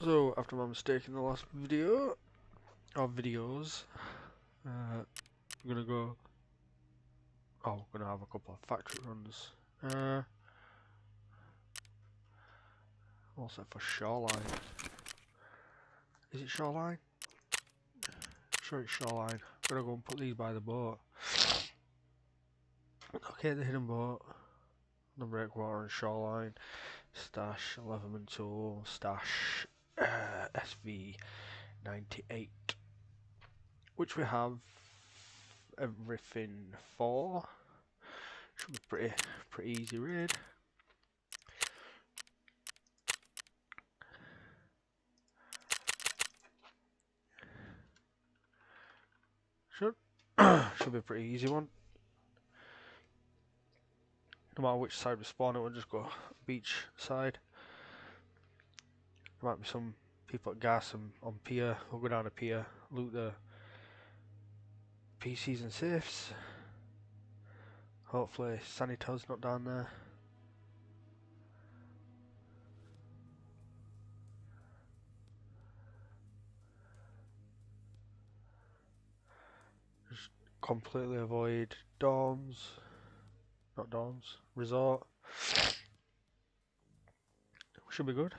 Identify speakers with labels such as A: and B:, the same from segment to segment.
A: So, after my mistake in the last video, or videos, I'm gonna go. Oh, we're gonna have a couple of factory runs. What's that for Shoreline? Is it Shoreline? Sure, it's Shoreline. I'm gonna go and put these by the boat. Okay, the hidden boat, the breakwater and Shoreline, stash, Leatherman tool, stash, SV98, which we have everything for. Should be pretty easy raid. Should be a pretty easy one. No matter which side we spawn, it will just go beach side. There might be some people at gas and on pier. We'll go down to pier, loot the PCs and safes. Hopefully Sanito's not down there. Just completely avoid dorms. Not dorms, resort. Should be good.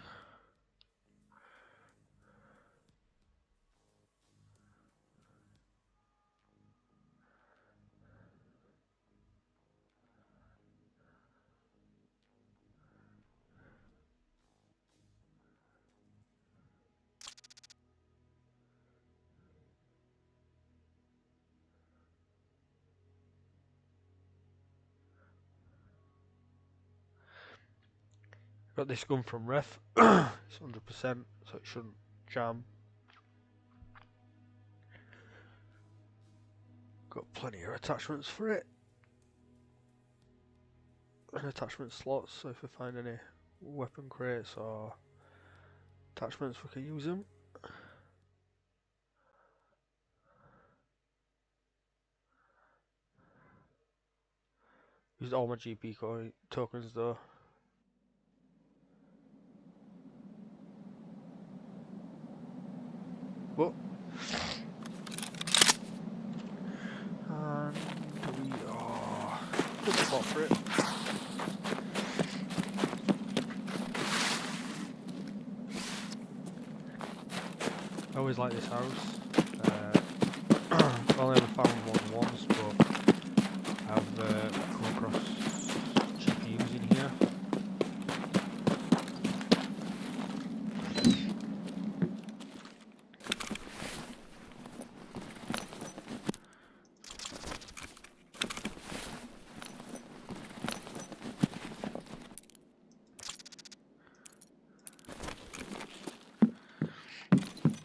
A: Got this gun from Ref. It's 100%, so it shouldn't jam. Got plenty of attachments for it. And attachment slots, so if we find any weapon crates or attachments, we can use them. Used all my GP tokens though. But and we are good spot for it. I always like this house. I've only ever found one once, but I've come across GPUs in here.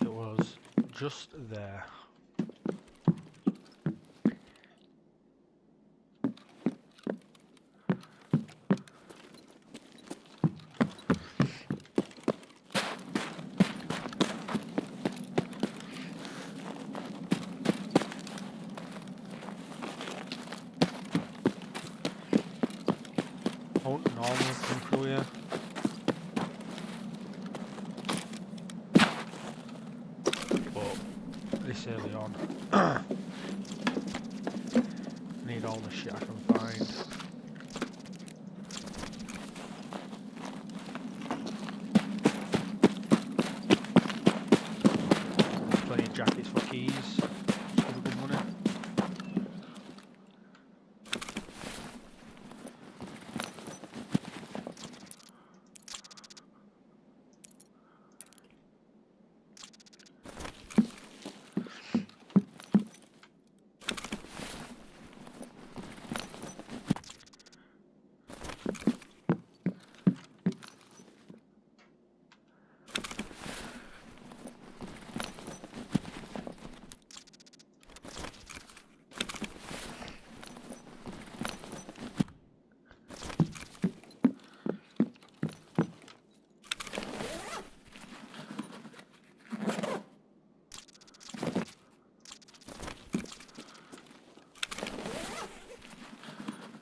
A: It was just there. I won't normally come through here. But this early on, I need all the shit I can find. Plenty of jackets for keys. Still good money.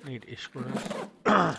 A: Need Ishkuras.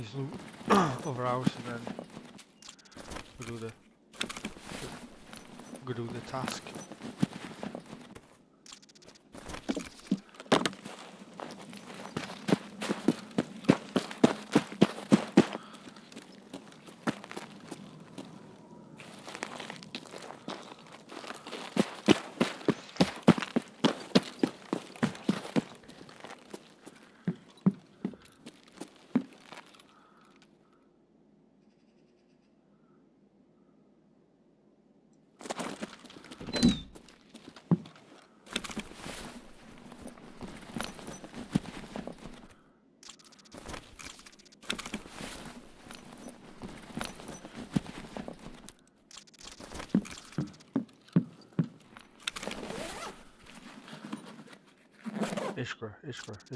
A: this loot other house and then go do the task. Ishkra. Ishkra.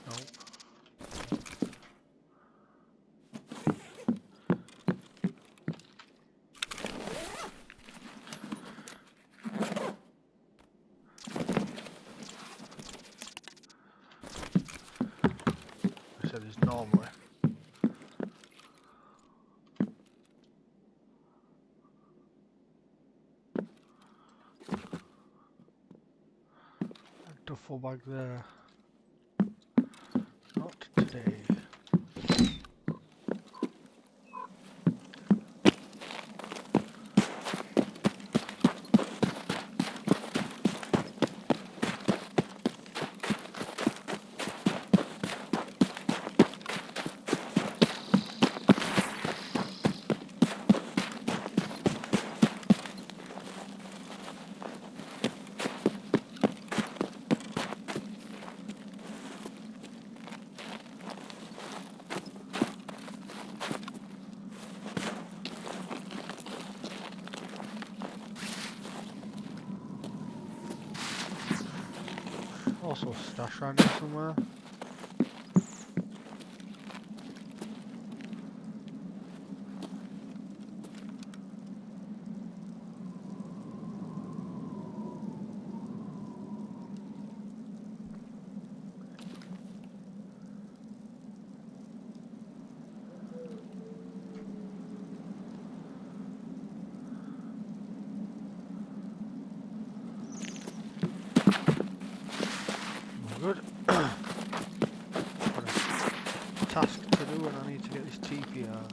A: Nope. I said it's normally. A duffel bag there. Not today. Also a stash around here somewhere. Good. Got a task to do and I need to get this TP out.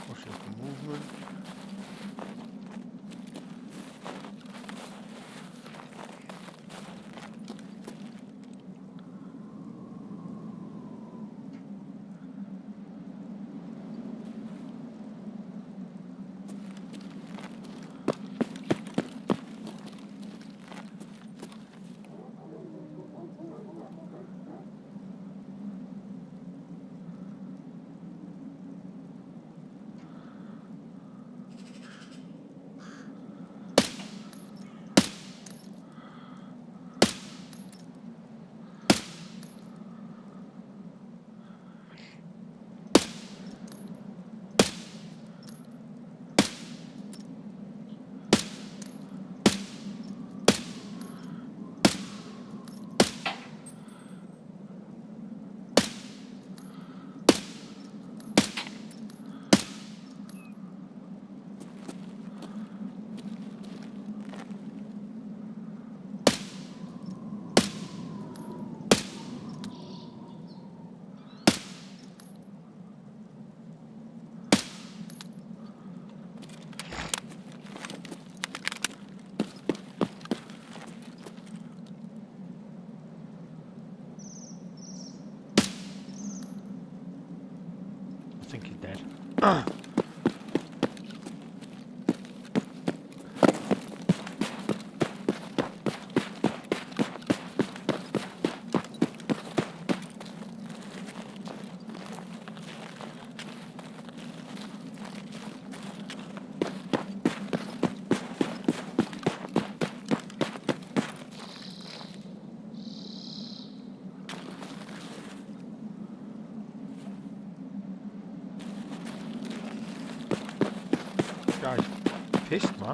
A: Watch the movement. I think he's dead. pissed, man.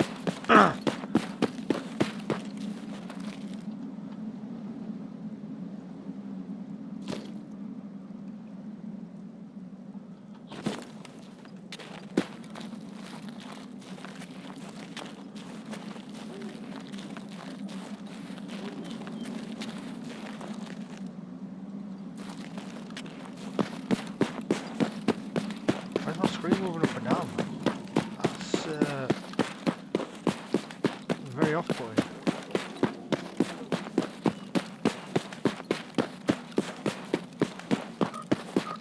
A: Why's my screen moving up and down, man? That's very off-putting.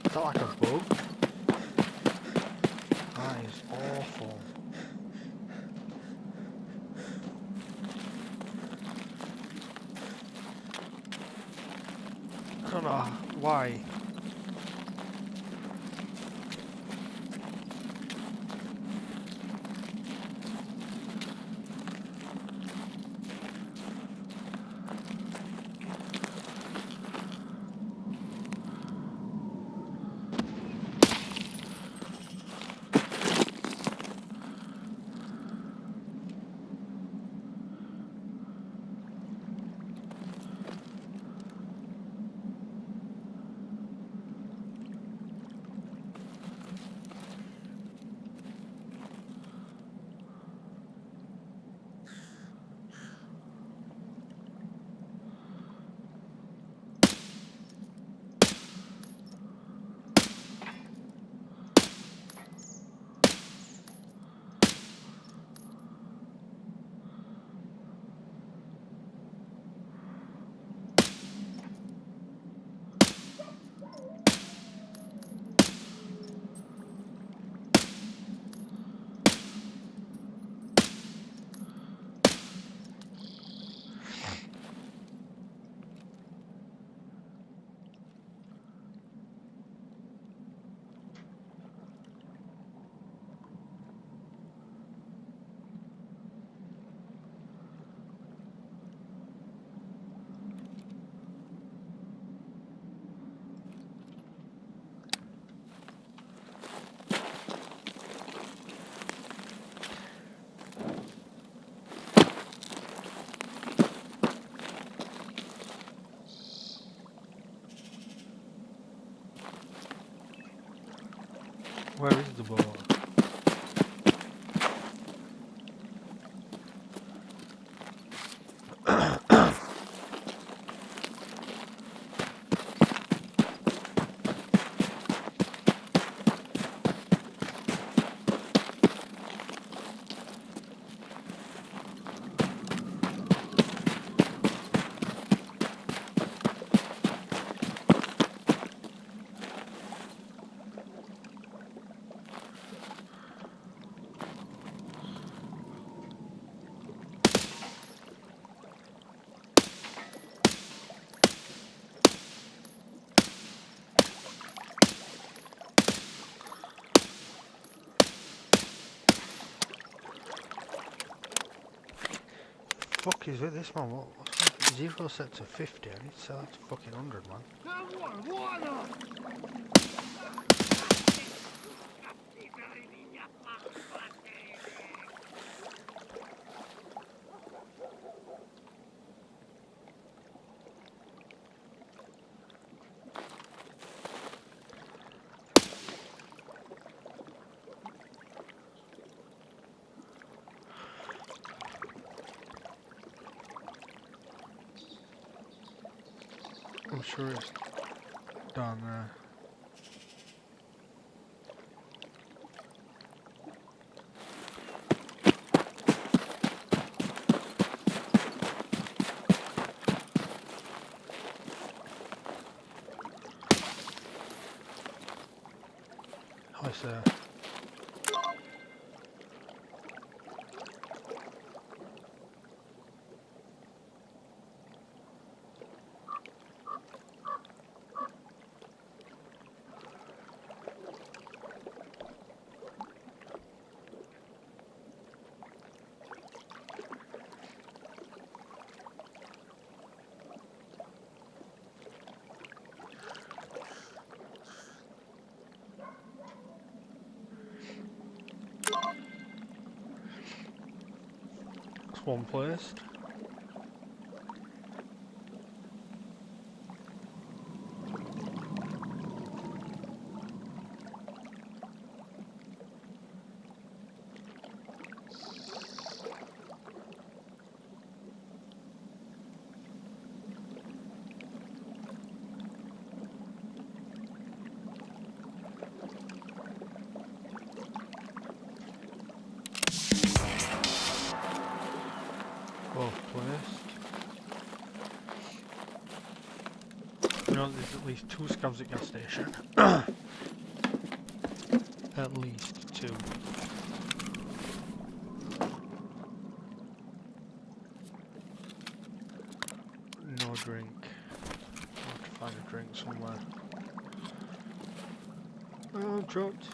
A: Is that like a bug? That is awful. I don't know why. Where is the ball? Fuck is with this man? What's zero set to 50? I need to set that to fucking 100, man. I'm sure it's down there. Hi, sir. one placed. Both placed. You know, there's at least 2 scavs at gas station. At least 2. No drink. I have to find a drink somewhere. Oh, dropped.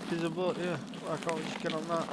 A: There's a boat here. Why can't we just get on that?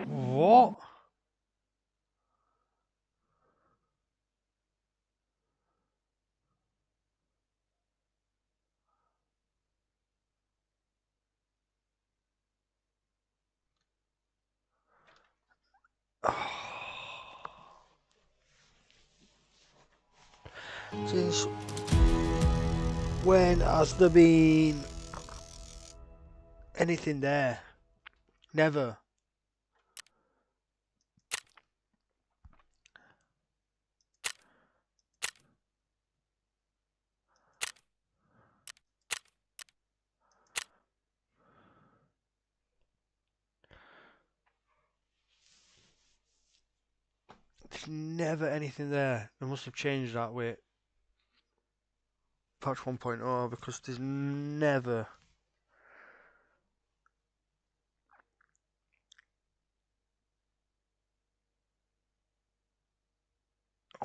A: What? Since when has there been anything there? Never. There's never anything there. They must have changed that with patch 1.0 because there's never.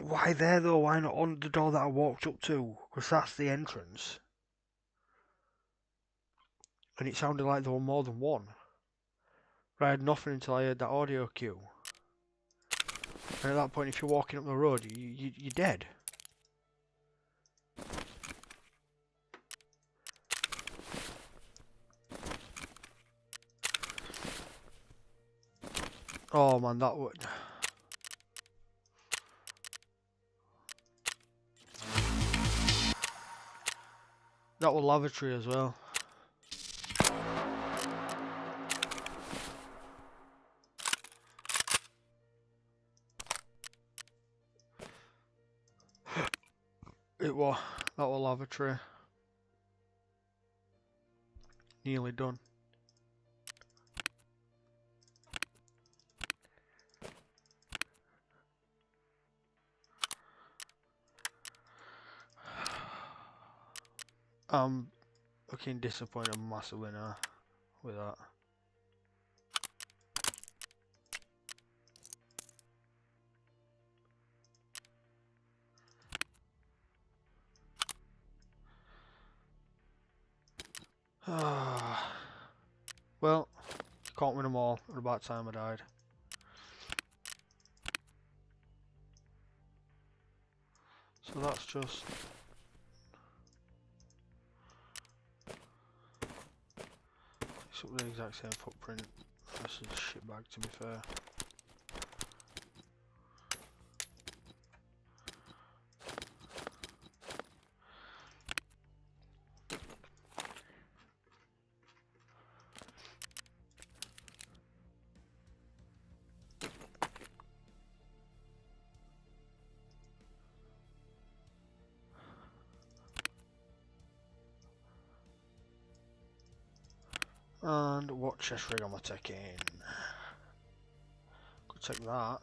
A: Why there though? Why not on the door that I walked up to? Because that's the entrance. And it sounded like there were more than one. But I had nothing until I heard that audio cue. And at that point, if you're walking up the road, you're dead. Oh man, that would. That was lavatory as well. It was. That was lavatory. Nearly done. I'm looking disappointed massively now with that. Well, can't win them all. At about time I died. So that's just. It's up the exact same footprint. This is a shit bag to be fair. And what chest rig am I taking? Could take that.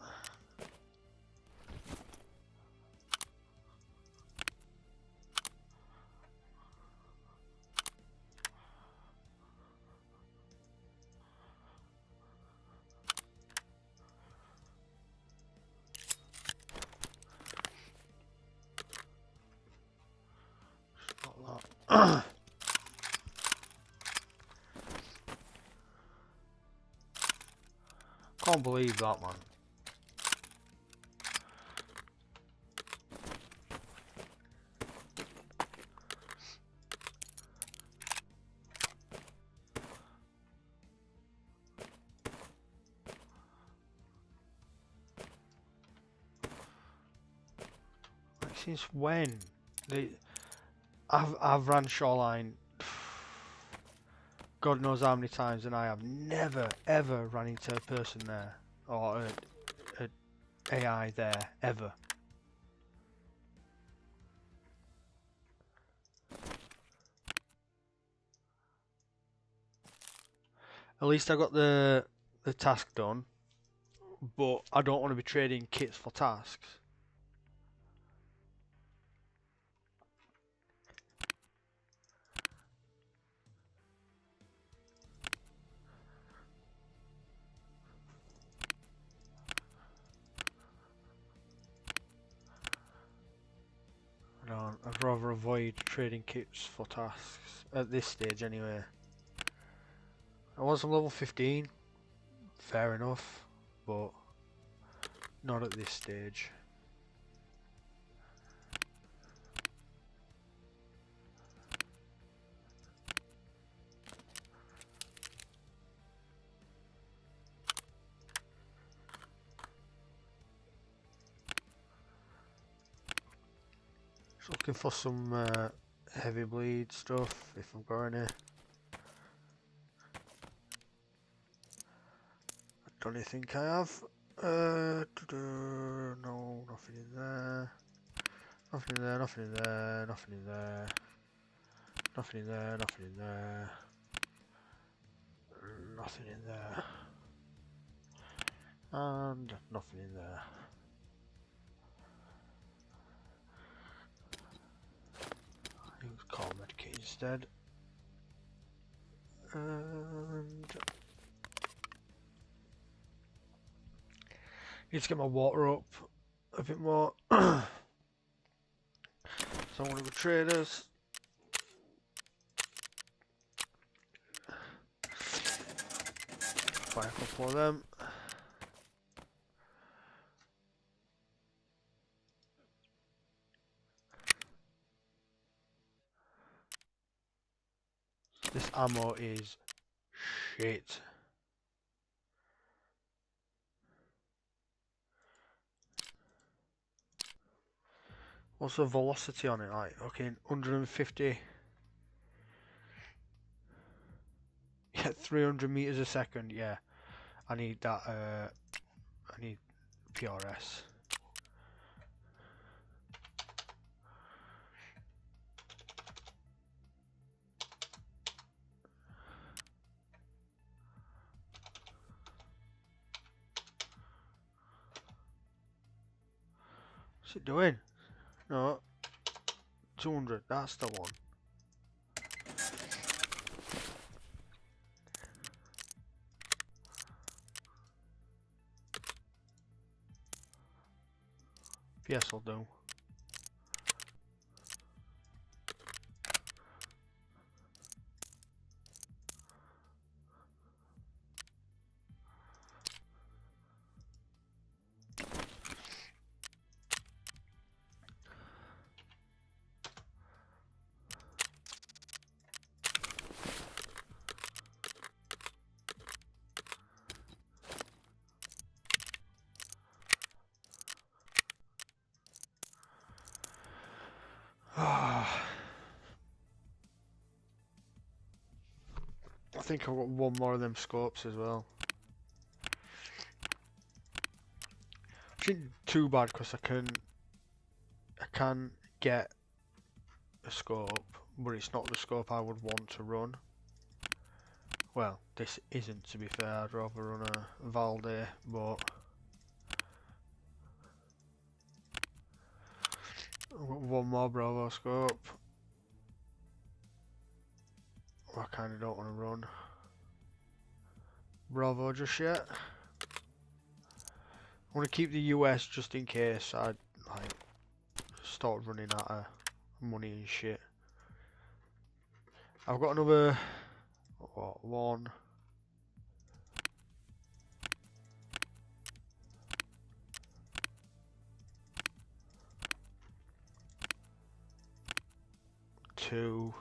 A: Can't believe that, man. Like, since when? I've ran Shoreline God knows how many times, and I have never ever run into a person there or a AI there ever. At least I got the task done, but I don't want to be trading kits for tasks. I'd rather avoid trading kits for tasks at this stage anyway. I was on level 15, fair enough, but not at this stage. Just looking for some heavy bleed stuff if I've got any. I don't think I have. No, nothing in there. Nothing in there, nothing in there, nothing in there. Nothing in there, nothing in there. Nothing in there. And nothing in there. Use call medkit instead. And need to get my water up a bit more. So I'm one of the traders. Buy a couple of them. This ammo is shit. What's the velocity on it like? Okay, 150. Yeah, 300 meters a second. Yeah, I need that. I need PRS. What's it doing? No, 200. That's the one. PS will do. I think I've got one more of them scopes as well. Which isn't too bad because I can get a scope, but it's not the scope I would want to run. Well, this isn't, to be fair. I'd rather run a Valde, but I've got one more Bravo scope. I kind of don't want to run Bravo just yet. I want to keep the US just in case I like start running out of money and shit. I've got another, what, 1, 2,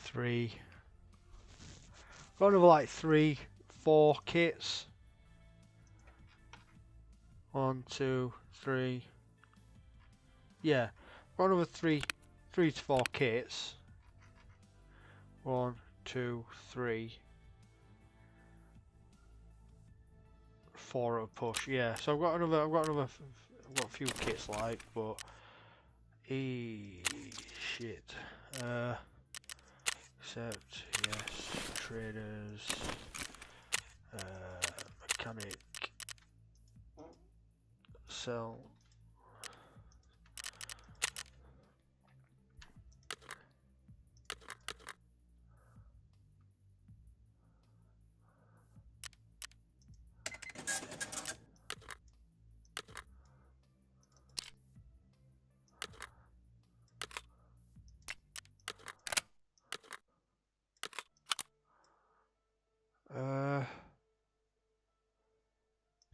A: 3. Got another like 3, 4 kits. 1, 2, 3. Yeah, got another 3 to 4 kits. 1, 2, 3, 4 at a push. Yeah, so I've got a few kits like, but shit. Accept, yes, traders, mechanic, sell.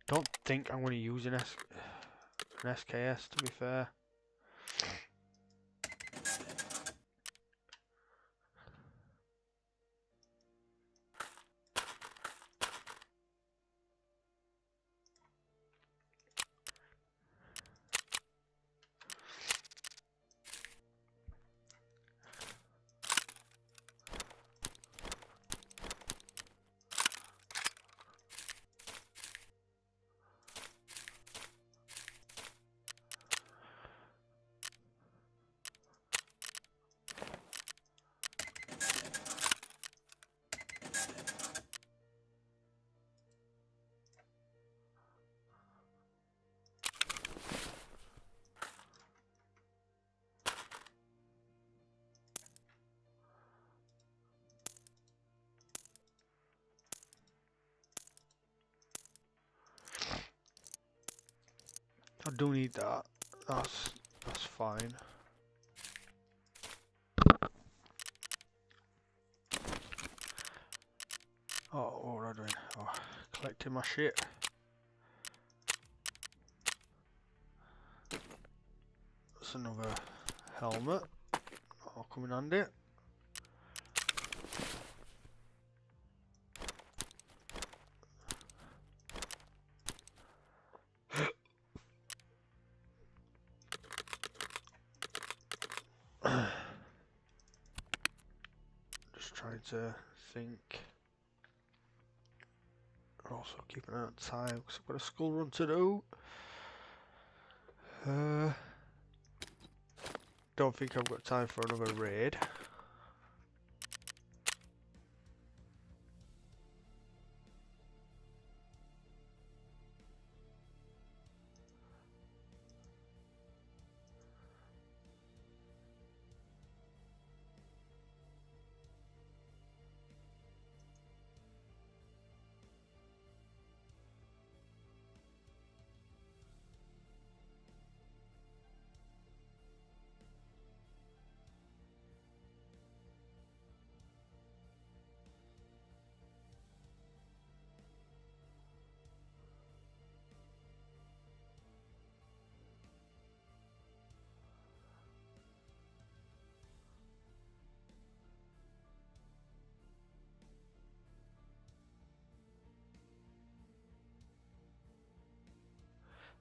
A: Don't think I'm going to use an SKS, to be fair. I do need that. That's fine. Oh, what am I doing? Oh, collecting my shit. That's another helmet. That'll come in handy. Just trying to think. Also keep an eye on time because I've got a school run to do. Don't think I've got time for another raid.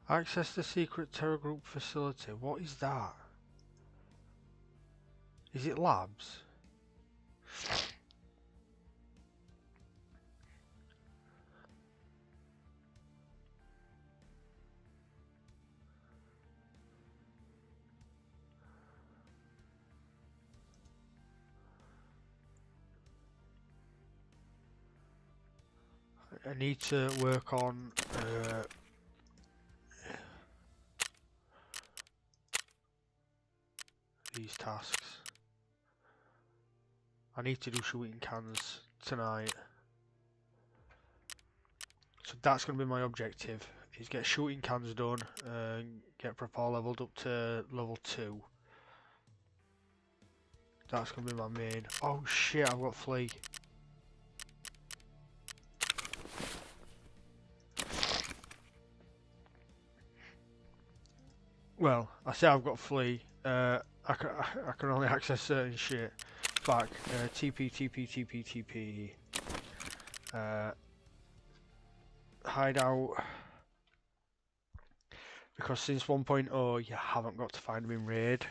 A: Access the secret Terra Group facility. What is that? Is it labs? I need to work on these tasks. I need to do shooting cans tonight. So that's going to be my objective, is get shooting cans done, get Prepar leveled up to level 2. That's going to be my main. Oh shit, I've got flea. Well, I say I've got flea. I can only access certain shit. Back. TP, TP, TP, TP. Hideout. Because since 1.0 you haven't got to find them in raid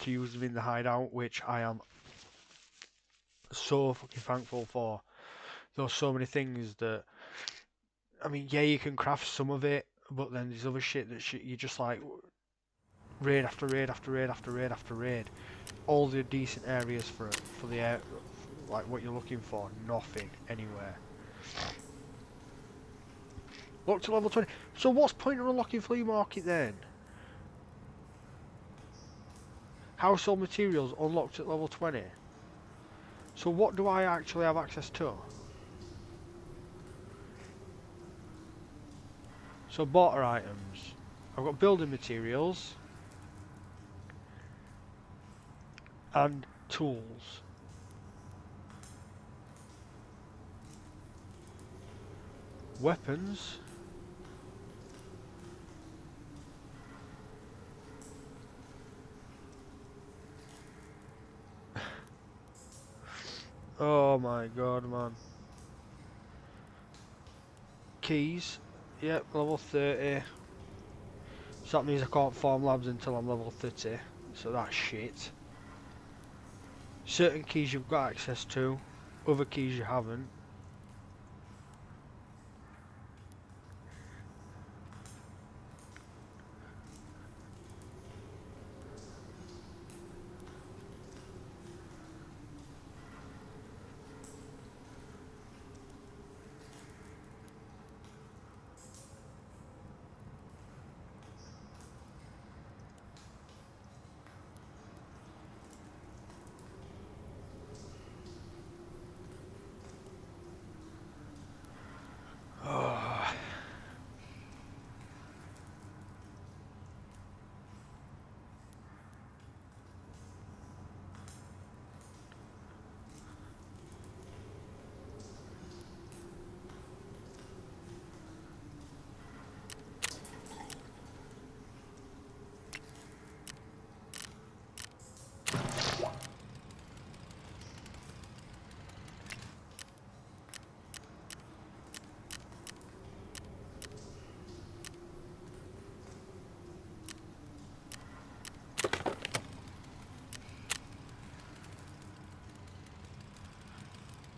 A: to use them in the hideout, which I am so fucking thankful for. There's so many things that, I mean, yeah, you can craft some of it, but then there's other shit that you just like raid after raid after raid after raid after raid. All the decent areas for the air, like what you're looking for, nothing anywhere. Look to level 20. So what's point of unlocking flea market then? Household materials unlocked at level 20. So what do I actually have access to? So barter items. I've got building materials and tools. Weapons. Oh my god, man. Keys. Yep, level 30. So that means I can't farm labs until I'm level 30. So that's shit. Certain keys you've got access to, other keys you haven't. Oh.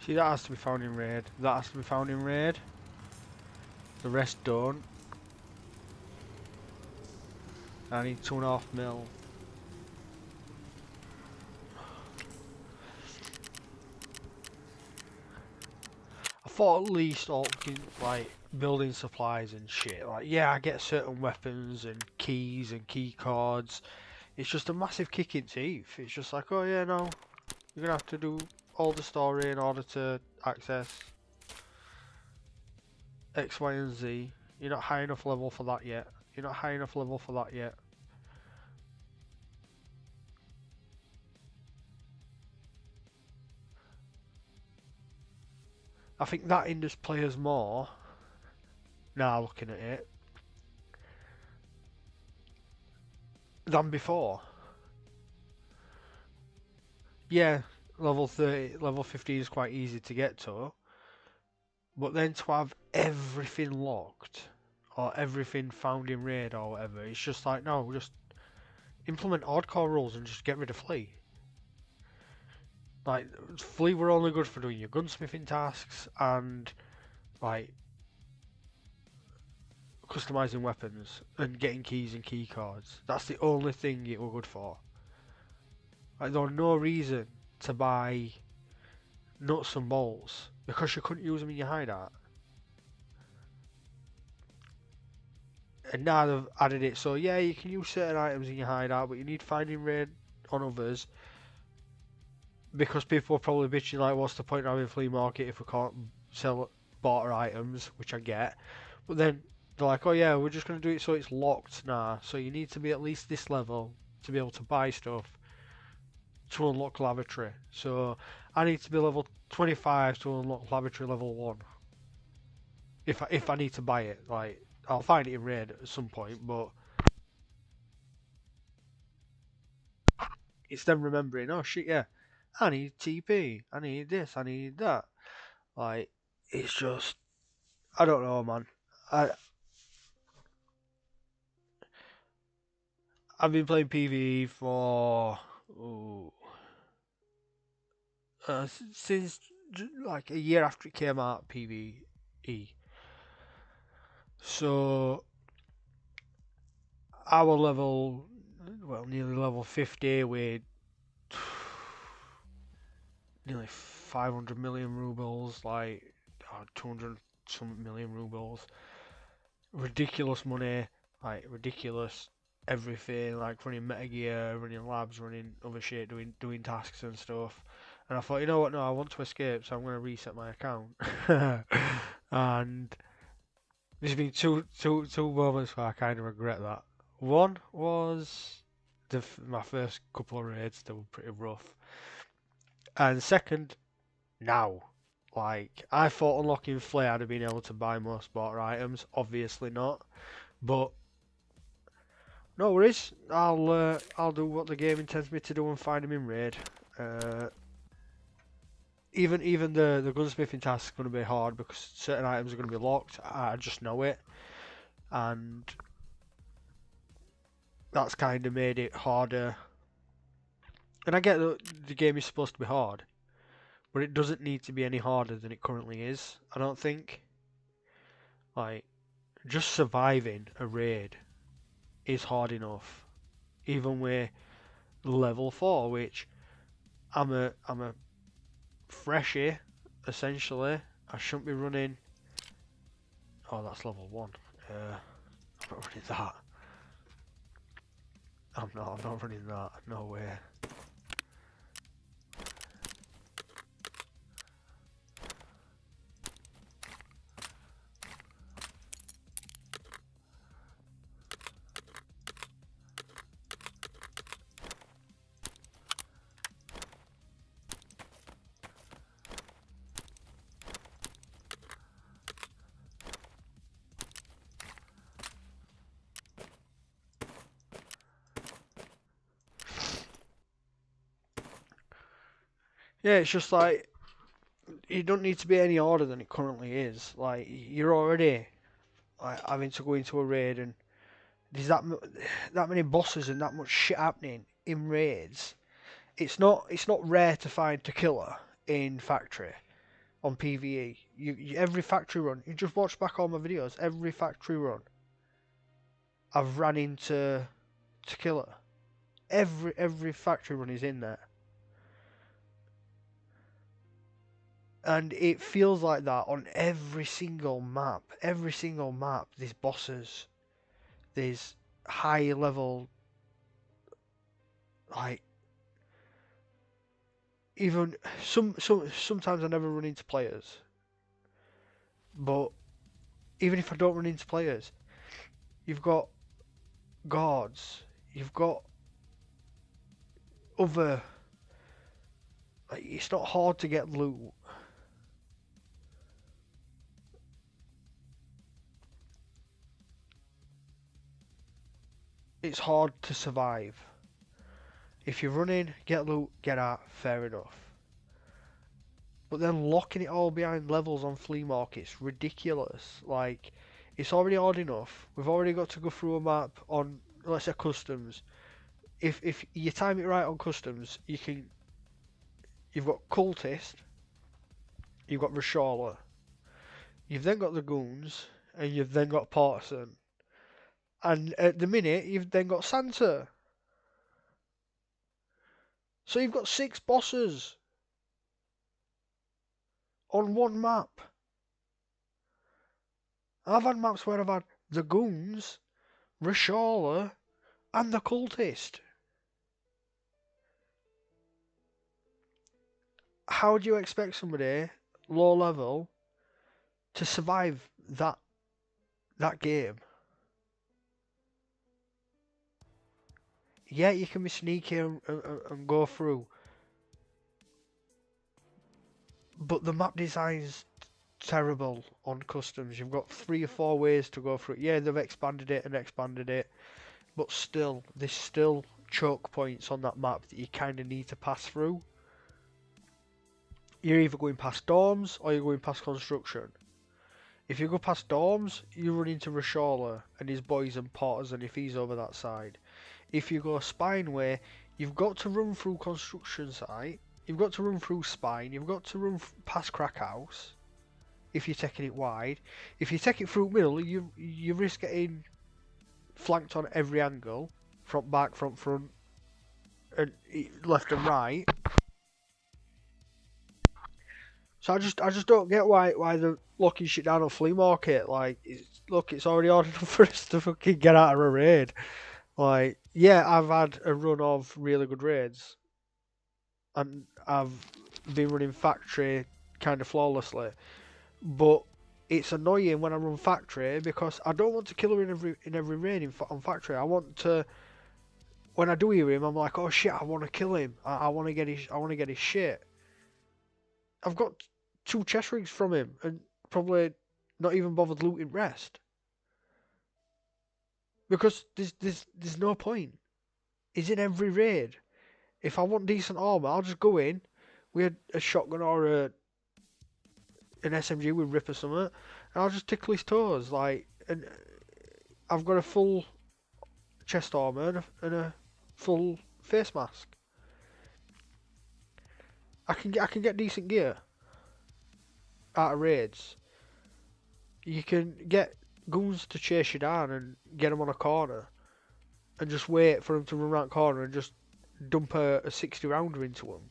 A: See, that has to be found in raid. That has to be found in raid. The rest don't. I need 2.5 mil. I thought at least all like building supplies and shit. Like, yeah, I get certain weapons and keys and key cards. It's just a massive kick in teeth. It's just like, oh yeah, no, you're gonna have to do all the story in order to access X, Y, and Z. You're not high enough level for that yet. You're not high enough level for that yet. I think that hinders players more, now looking at it, than before. Yeah, level 30, level 15 is quite easy to get to, but then to have everything locked, or everything found in raid or whatever, it's just like, no, just implement hardcore rules and just get rid of flea. Like, flea were only good for doing your gunsmithing tasks and, like, customizing weapons and getting keys and key cards. That's the only thing it were good for. Like, there was no reason to buy nuts and bolts because you couldn't use them in your hideout. And now they've added it, so yeah, you can use certain items in your hideout, but you need finding raid on others. because people are probably bitching like, what's the point of having a flea market if we can't sell barter items, which I get. But then they're like, oh yeah, we're just going to do it so it's locked now. So you need to be at least this level to be able to buy stuff to unlock lavatory. So I need to be level 25 to unlock lavatory level 1. If I need to buy it, like, I'll find it in raid at some point, but it's them remembering, oh shit, yeah, I need TP, I need this, I need that. Like, it's just, I don't know, man. I I've been playing PvE for since like a year after it came out, PvE. So our level, well, nearly level 50 with nearly 500 million rubles, like 200 some million rubles. Ridiculous money, like ridiculous everything, like running metagear, running labs, running other shit, doing tasks and stuff. And I thought, you know what? No, I want to escape, so I'm going to reset my account. And there's been two moments where I kind of regret that. One was my first couple of raids that were pretty rough, and second, now. Like, I thought unlocking Flay I'd have been able to buy most barter items. Obviously not. But no worries. I'll do what the game intends me to do and find him in raid. Even the gunsmithing task is going to be hard because certain items are going to be locked. I just know it, and that's kind of made it harder. And I get that the game is supposed to be hard, but it doesn't need to be any harder than it currently is. I don't think. Like, just surviving a raid is hard enough, even with level 4, which I'm a freshie essentially. I shouldn't be running. Oh, that's level 1. I'm not running that. I'm not running that. No way. Yeah, it's just like, you don't need to be any harder than it currently is. Like, you're already like having to go into a raid, and there's that many bosses and that much shit happening in raids. It's not rare to find Tequila in factory on PvE. Every factory run, you just watch back all my videos. Every factory run, I've ran into Tequila. Every factory run is in there. And it feels like that on every single map. Every single map, there's bosses. There's high level, like, even sometimes I never run into players. But even if I don't run into players, you've got guards, you've got other, like, it's not hard to get loot. It's hard to survive. If you're running, get loot, get out, fair enough. But then locking it all behind levels on flea markets, ridiculous. Like, it's already hard enough. We've already got to go through a map on, let's say, customs. If you time it right on customs, you've got cultist, you've got Reshala, you've then got the goons, and you've then got partisan. And at the minute, you've then got Santa. So you've got 6 bosses on one map. I've had maps where I've had the goons, Reshala, and the cultist. how do you expect somebody low level to survive that game? Yeah, you can be sneaky and go through, but the map design's terrible on customs. You've got 3 or 4 ways to go through it. Yeah, they've expanded it and expanded it, but still, there's still choke points on that map that you kind of need to pass through. You're either going past dorms or you're going past construction. If you go past dorms, you run into Rashala and his boys and Potters, and if he's over that side. If you go Spine way, you've got to run through construction site, you've got to run through Spine, you've got to run past Crack House. If you're taking it wide, if you take it through middle, you risk getting flanked on every angle, front, back, front, and left and right. So I just don't get why they're locking shit down on flea market. Like, it's already hard enough for us to fucking get out of a raid. Like, yeah, I've had a run of really good raids, and I've been running factory kind of flawlessly. But it's annoying when I run factory because I don't want to kill her in every raid on factory. I want to. When I do hear him, I'm like, oh shit, I want to kill him. I want to get his shit. I've got 2 chest rigs from him and probably not even bothered looting rest because there's no point. He's in every raid. If I want decent armor, I'll just go in with a shotgun or an SMG with Rip or something, and I'll just tickle his toes. Like, and I've got a full chest armor and a full face mask. I can get decent gear out of raids. You can get goons to chase you down and get them on a corner, and just wait for them to run around the corner and just dump a 60 rounder into them.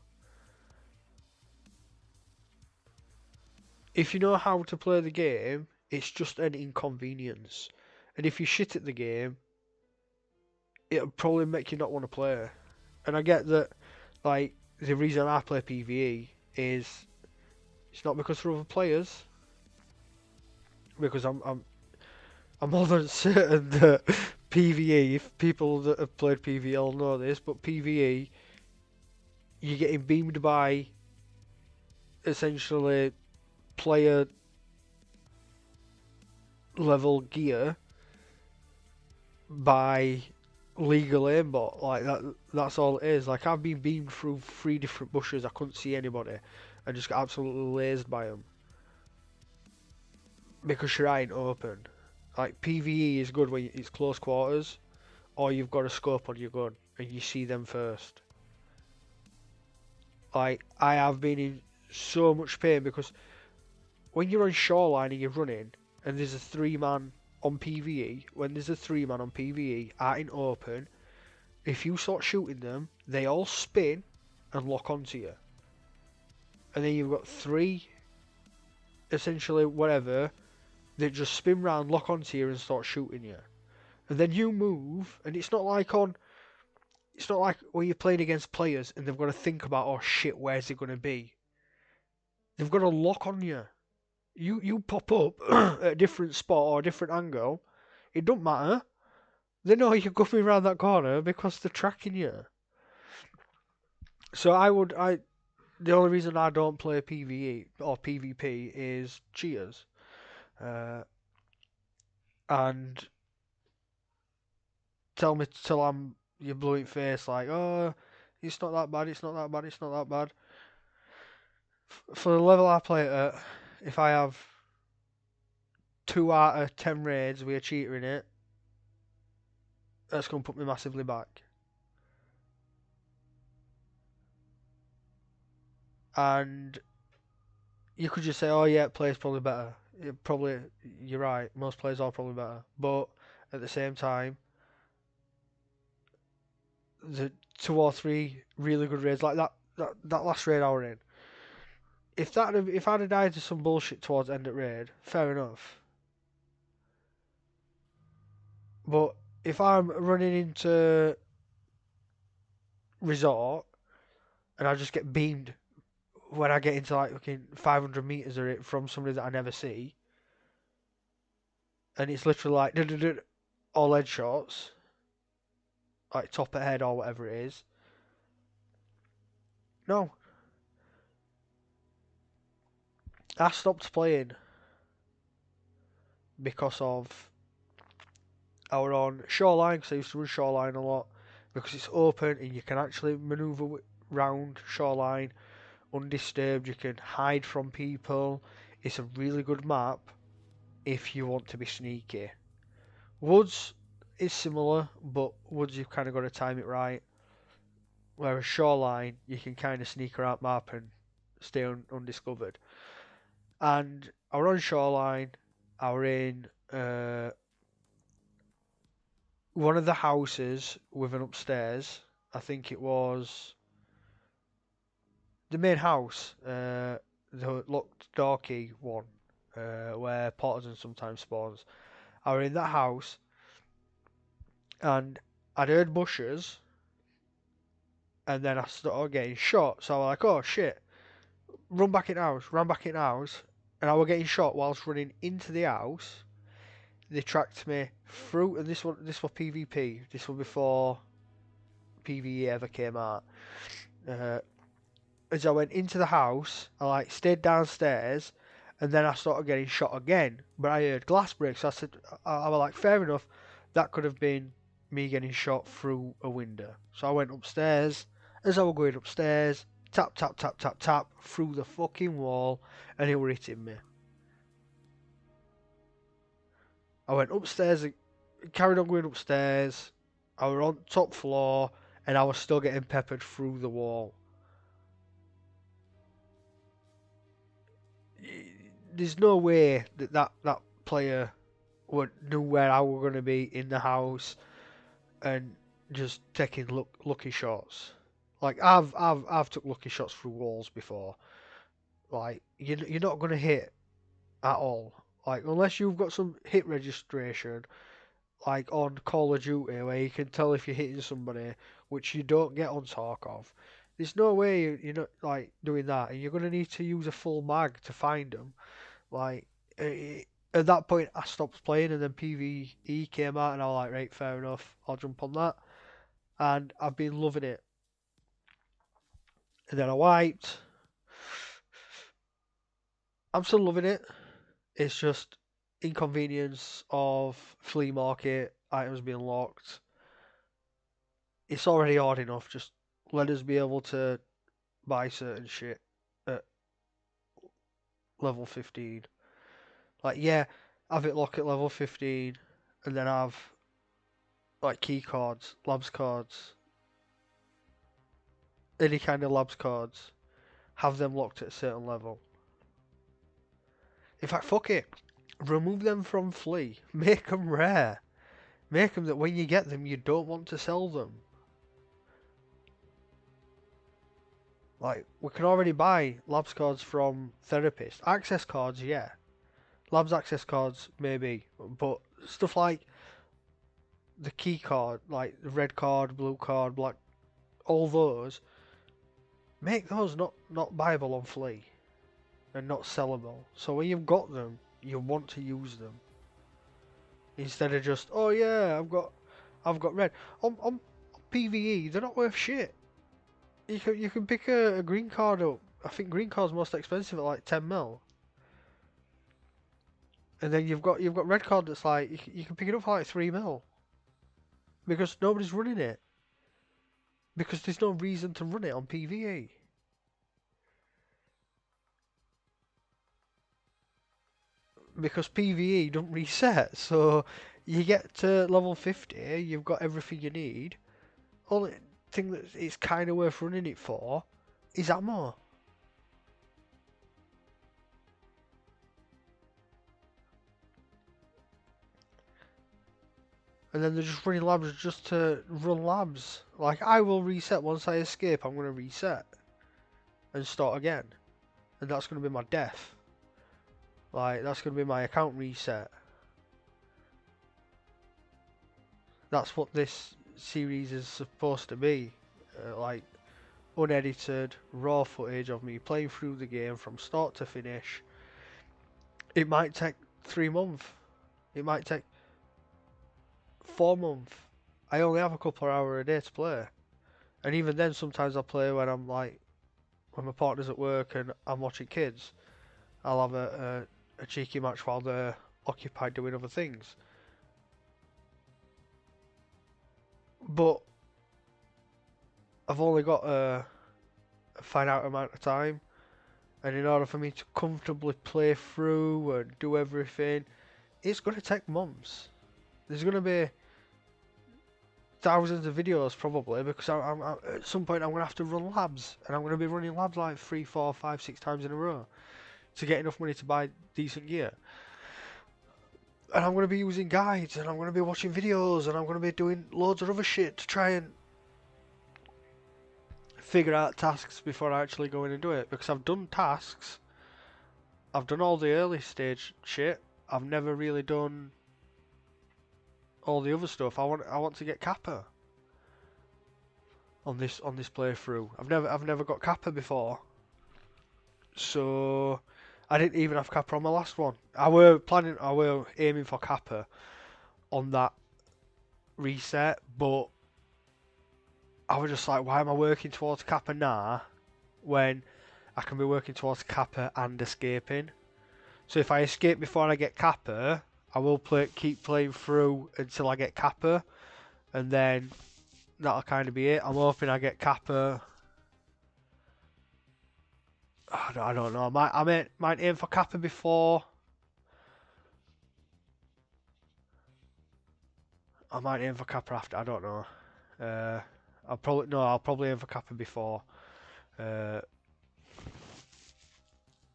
A: If you know how to play the game, it's just an inconvenience. And if you're shit at the game, it'll probably make you not want to play. And I get that, like, the reason I play PvE is it's not because of other players, because I'm more than certain that PvE, if people that have played PvE all know this, but PvE, you're getting beamed by essentially player level gear by legal aimbot. Like that's all it is. Like, I've been beamed through 3 different bushes, I couldn't see anybody, and just got absolutely lased by them because you're ain't open. Like, PvE is good when it's close quarters, or you've got a scope on your gun and you see them first. Like, I have been in so much pain because when you're on shoreline and you're running and there's a 3-man on PvE, when there's a 3-man on PvE out in open, if you start shooting them, they all spin and lock onto you. And then you've got 3, essentially whatever, that just spin round, lock onto you and start shooting you. And then you move, and it's not like when you're playing against players and they've got to think about, oh shit, where's it going to be? They've got to lock on you. You pop up at a different spot or a different angle, it don't matter. They know you're coming around that corner because they're tracking you. So the only reason I don't play PvE or PvP is cheaters. And tell me till I'm your blowing face like, oh, it's not that bad, it's not that bad, it's not that bad. For the level I play at, if I have 2 out of 10 raids with a cheater in it, that's going to put me massively back. And you could just say, oh yeah, players probably better. You're right, most players are probably better. But at the same time, the 2 or 3 really good raids like that last raid I were in. If I'd have died to some bullshit towards end of raid, fair enough. But if I'm running into resort and I just get beamed when I get into like fucking 500 meters of it from somebody that I never see, and it's literally like all headshots, like top of head or whatever it is. No, I stopped playing because of our own shoreline. Because I used to run shoreline a lot because it's open and you can actually maneuver round shoreline undisturbed. You can hide from people. It's a really good map if you want to be sneaky. Woods is similar, but Woods you've kind of got to time it right. Whereas Shoreline, you can kind of sneak around map and stay undiscovered. And I were on Shoreline. I were in one of the houses with an upstairs. I think it was the main house, the locked door key one, where Partisan sometimes spawns. I were in that house, and I'd heard bushes, and then I started getting shot. So I was like, oh shit, run back in the house, ran back in the house, and I was getting shot whilst running into the house. They tracked me through, and this was PvP. This was before PvE ever came out. As I went into the house, I like stayed downstairs, and then I started getting shot again. But I heard glass breaks. So I said, I was like, fair enough. That could have been me getting shot through a window. So I went upstairs. As I was going upstairs, tap tap tap tap tap through the fucking wall, and it were hitting me. I went upstairs, carried on going upstairs. I was on top floor, and I was still getting peppered through the wall. There's no way that player would knew where I was going to be in the house and just taking lucky shots. Like I've took lucky shots through walls before. Like you're not going to hit at all. Like unless you've got some hit registration, like on Call of Duty, where you can tell if you're hitting somebody, which you don't get on Tarkov. There's no way you're not like doing that, and you're going to need to use a full mag to find them. Like at that point, I stopped playing, and then PvE came out, and I was like, right, fair enough, I'll jump on that, and I've been loving it. And then I wiped. I'm still loving it. It's just inconvenience of flea market items being locked. It's already hard enough. Just let us be able to buy certain shit at level 15. Like, yeah, have it lock at level 15, and then have like key cards, labs cards, any kind of labs cards, have them locked at a certain level. In fact, fuck it. Remove them from Flea. Make them rare. Make them that when you get them, you don't want to sell them. Like, we can already buy labs cards from Therapist. Access cards, yeah. Labs access cards, maybe. But stuff like the key card, like the red card, blue card, black, all those, make those not buyable on Flea and not sellable. So when you've got them, you want to use them instead of just, oh yeah, I've got red on PVE. They're not worth shit. You can pick a green card up. I think green card's most expensive at like 10 mil. And then you've got red card that's like you can pick it up for like 3 mil because nobody's running it because there's no reason to run it on PVE. Because PVE don't reset, so you get to level 50, you've got everything you need. Only thing that it's kind of worth running it for is ammo. And then they're just running labs just to run labs. Like, I will reset once I escape, I'm going to reset and start again. And that's going to be my death. Like, that's going to be my account reset. That's what this series is supposed to be. Like, unedited, raw footage of me playing through the game from start to finish. It might take 3 months. It might take 4 months. I only have a couple of hours a day to play. And even then, sometimes I play when I'm like, when my partner's at work and I'm watching kids. I'll have a cheeky match while they're occupied doing other things. But I've only got a finite amount of time, and in order for me to comfortably play through and do everything, it's going to take months. There's going to be thousands of videos probably, because at some point I'm going to have to run labs, and I'm going to be running labs like 3, 4, 5, 6 times in a row to get enough money to buy decent gear. And I'm going to be using guides, and I'm going to be watching videos, and I'm going to be doing loads of other shit to try and figure out tasks before I actually go in and do it. Because I've done tasks, I've done all the early stage shit, I've never really done all the other stuff. I want to get Kappa on this playthrough. I've never got Kappa before, so I didn't even have Kappa on my last one. I were aiming for Kappa on that reset, but I was just like, why am I working towards Kappa now when I can be working towards Kappa and escaping? So if I escape before I get Kappa, I will keep playing through until I get Kappa, and then that'll kind of be it. I'm hoping I get Kappa. I don't know. I might aim for Kappa before. I might aim for Kappa after. I don't know. I'll probably aim for Kappa before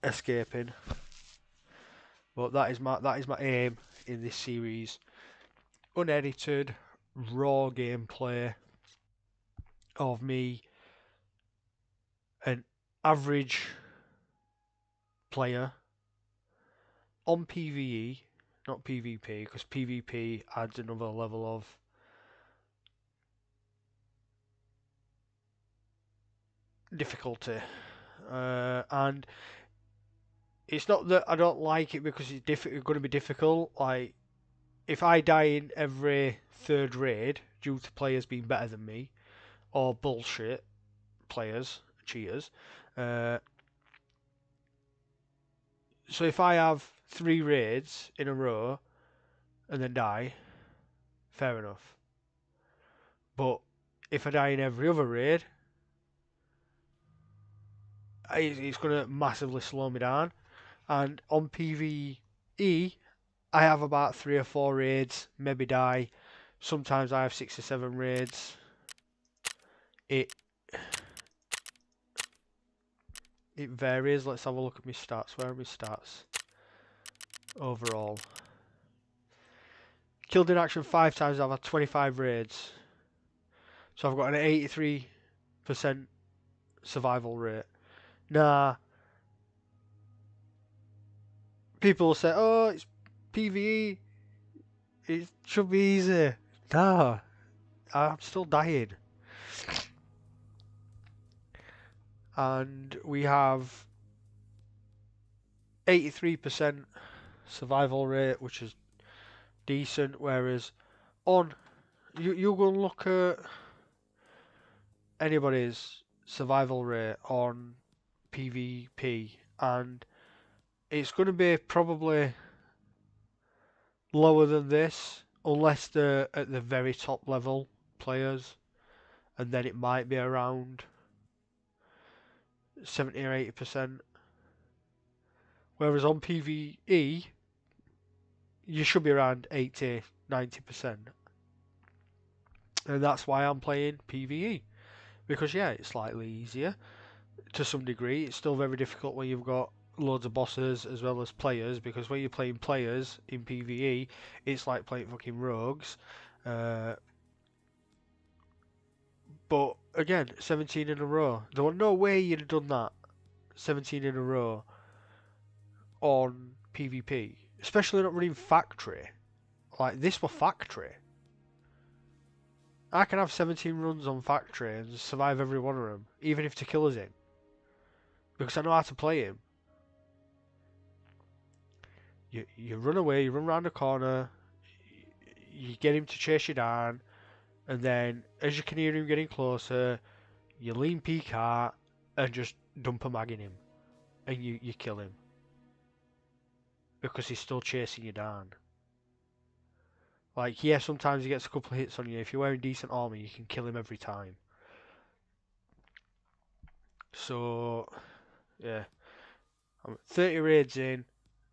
A: escaping. But that is my aim in this series. Unedited, raw gameplay of me, an average player on PvE, not PvP, because PvP adds another level of difficulty, and it's not that I don't like it because it's going to be difficult. Like, if I die in every third raid due to players being better than me, or bullshit players, cheaters, so if I have 3 raids in a row and then die, fair enough. But if I die in every other raid, it's going to massively slow me down. And on PvE, I have about 3 or 4 raids, maybe die. Sometimes I have 6 or 7 raids. It varies. Let's have a look at my stats. Where are my stats? Overall. Killed in action 5 times, I've had 25 raids. So I've got an 83% survival rate. Nah. People will say, oh, it's PvE. It should be easy. Nah. I'm still dying. And we have 83% survival rate, which is decent, whereas on you go and look at anybody's survival rate on PvP, and it's going to be probably lower than this, unless they're at the very top level players, and then it might be around 70 or 80%. Whereas on PvE, you should be around 80, 90%. And that's why I'm playing PvE. Because, yeah, it's slightly easier to some degree. It's still very difficult when you've got loads of bosses as well as players. Because when you're playing players in PvE, it's like playing fucking rogues. But, again, 17 in a row. There was no way you'd have done that. 17 in a row on PvP. Especially not running factory. Like, this was factory. I can have 17 runs on factory and survive every one of them, even if Tequila's in, because I know how to play him. You run away, you run round the corner, you get him to chase you down, and then as you can hear him getting closer, you lean peek out and just dump a mag in him, and you kill him because he's still chasing you down. Like, yeah, sometimes he gets a couple of hits on you. If you're wearing decent armor, you can kill him every time. So, yeah, 30 raids in.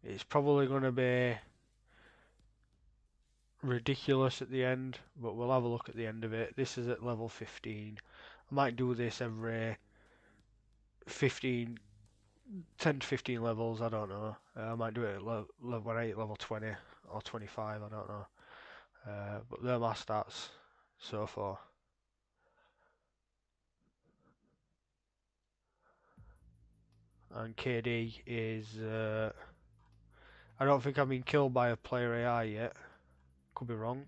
A: It's probably going to be ridiculous at the end, but we'll have a look at the end of it. This is at level 15. I might do this every 15, 10 to 15 levels, I don't know. I might do it at level 20 or 25, I don't know. But they're my stats so far. And KD is... I don't think I've been killed by a player AI yet. Could be wrong.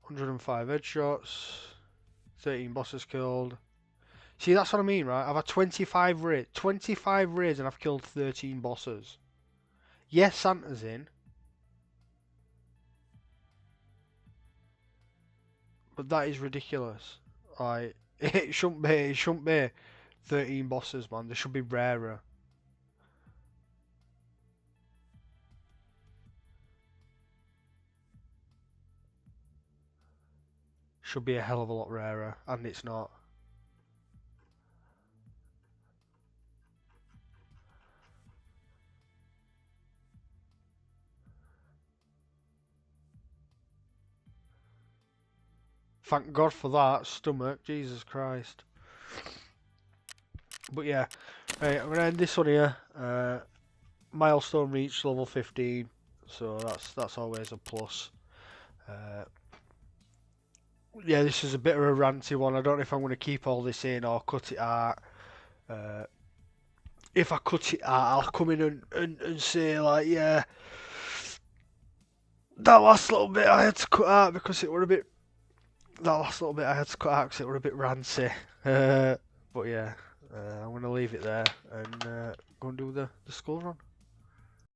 A: "105 headshots, 13 bosses killed." See, that's what I mean, right? I've had 25 raids and I've killed 13 bosses. Yes, Santa's in. But that is ridiculous. It shouldn't be 13 bosses, man. They should be rarer. Should be a hell of a lot rarer, and it's not. Thank God for that. Stomach, Jesus Christ. But yeah, right, I'm gonna end this one here. Milestone reached level 15, so that's always a plus. Yeah, this is a bit of a ranty one. I don't know if I'm going to keep all this in or cut it out. If I cut it out, I'll come in and say, like, yeah, that last little bit I had to cut out because it were a bit... That last little bit I had to cut out because it were a bit ranty. But yeah, I'm going to leave it there and go and do the skull run.